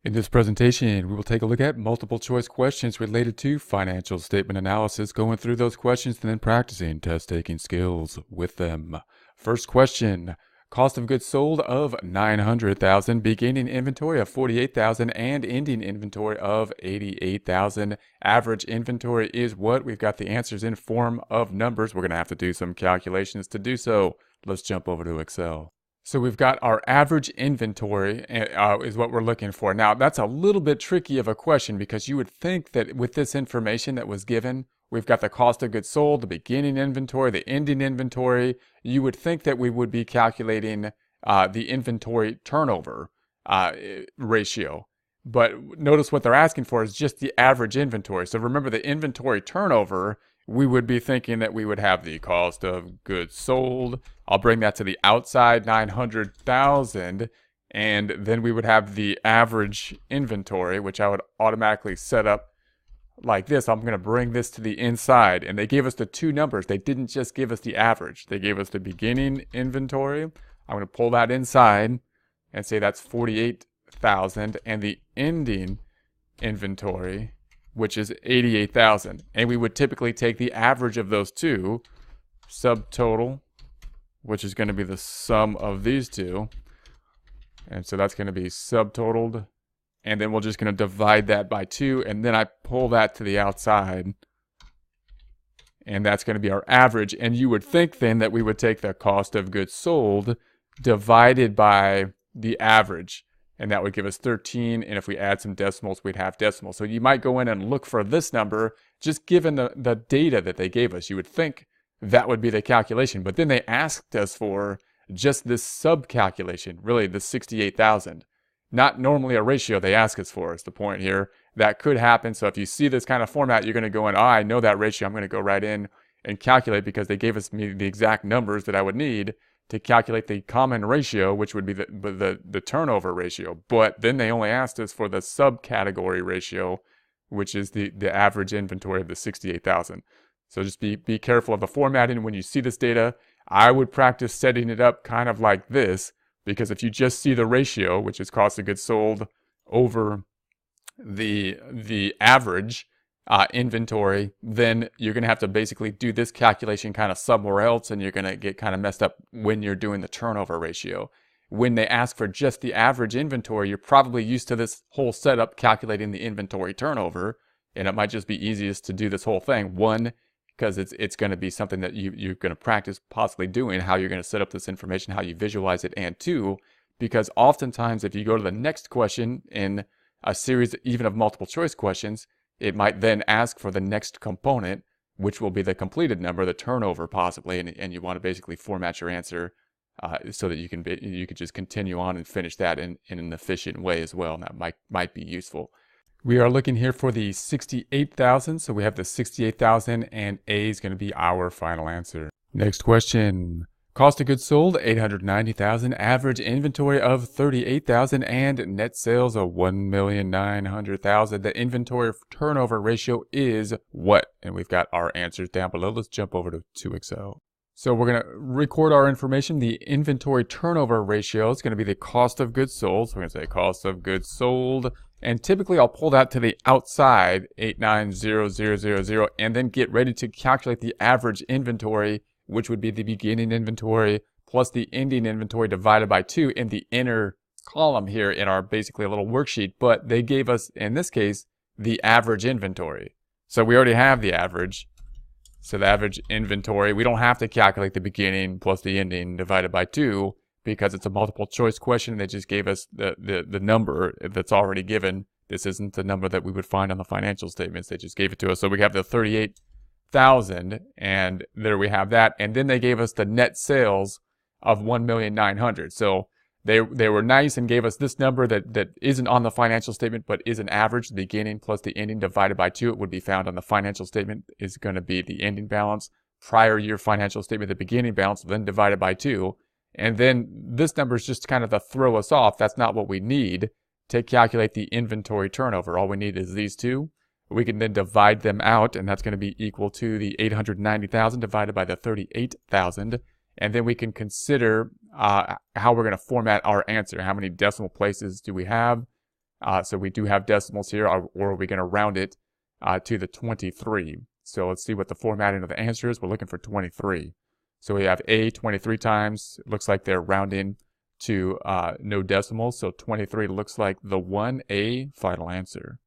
In this presentation, we will take a look at multiple choice questions related to financial statement analysis, going through those questions and then practicing test-taking skills with them. First question, cost of goods sold of $900,000, beginning inventory of $48,000, and ending inventory of $88,000. Average inventory is what? We've got the answers in form of numbers. We're going to have to do some calculations to do so. Let's jump over to Excel. So we've got our average inventory is what we're looking for. Now, that's a little bit tricky of a question because you would think that with this information that was given, we've got the cost of goods sold, the beginning inventory, the ending inventory. You would think that we would be calculating the inventory turnover ratio. But notice what they're asking for is just the average inventory. So remember the inventory turnover, we would be thinking that we would have the cost of goods sold. I'll bring that to the outside, 900,000. And then we would have the average inventory, which I would automatically set up like this. I'm going to bring this to the inside. And they gave us the two numbers. They didn't just give us the average. They gave us the beginning inventory. I'm going to pull that inside and say that's 48,000. And the ending inventory, which is 88,000. And we would typically take the average of those two, subtotal, which is going to be the sum of these two. And so that's going to be subtotaled. And then we're just going to divide that by 2. And then I pull that to the outside. And that's going to be our average. And you would think then that we would take the cost of goods sold divided by the average. And that would give us 13. And if we add some decimals, we'd have decimals. So you might go in and look for this number, just given the data that they gave us. You would think that would be the calculation. But then they asked us for just this sub-calculation, really the 68,000. Not normally a ratio they ask us for is the point here. That could happen. So if you see this kind of format, you're going to go in, I know that ratio. I'm going to go right in and calculate because they gave us the exact numbers that I would need to calculate the common ratio, which would be the turnover ratio. But then they only asked us for the subcategory ratio, which is the average inventory of the 68,000. So just be careful of the formatting. When you see this data, I would practice setting it up kind of like this, because if you just see the ratio, which is cost of goods sold over the average inventory, then you're going to have to basically do this calculation kind of somewhere else, and you're going to get kind of messed up when you're doing the turnover ratio. When they ask for just the average inventory, you're probably used to this whole setup calculating the inventory turnover, and it might just be easiest to do this whole thing. One, because it's going to be something that you're going to practice possibly doing, how you're going to set up this information, how you visualize it, and two, because oftentimes if you go to the next question in a series even of multiple choice questions, it might then ask for the next component, which will be the completed number, the turnover possibly, and you want to basically format your answer so that you could just continue on and finish that in an efficient way as well, and that might be useful. We are looking here for the 68,000, so we have the 68,000, and A is going to be our final answer. Next question. Cost of goods sold, $890,000, average inventory of $38,000, and net sales of $1,900,000. The inventory turnover ratio is what? And we've got our answers down below. Let's jump over to Excel. So we're going to record our information. The inventory turnover ratio is going to be the cost of goods sold. So we're going to say cost of goods sold. And typically I'll pull that to the outside, 890000, and then get ready to calculate the average inventory, which would be the beginning inventory plus the ending inventory divided by 2 in the inner column here in our basically a little worksheet. But they gave us, in this case, the average inventory. So we already have the average. So the average inventory, we don't have to calculate the beginning plus the ending divided by 2 because it's a multiple choice question. They just gave us the number that's already given. This isn't the number that we would find on the financial statements. They just gave it to us. So we have the 38,000, and there we have that. And then they gave us the net sales of 1,900,000. So they were nice and gave us this number that isn't on the financial statement but is an average. The beginning plus the ending divided by 2, it would be found on the financial statement, is going to be the ending balance. Prior year financial statement, the beginning balance, then divided by 2. And then this number is just kind of to throw us off. That's not what we need to calculate the inventory turnover. All we need is these two. We can then divide them out, and that's going to be equal to the 890,000 divided by the 38,000. And then we can consider how we're going to format our answer. How many decimal places do we have? So we do have decimals here, or are we going to round it to the 23? So let's see what the formatting of the answer is. We're looking for 23. So we have A 23 times. It looks like they're rounding to no decimals. So 23 looks like the 1A final answer.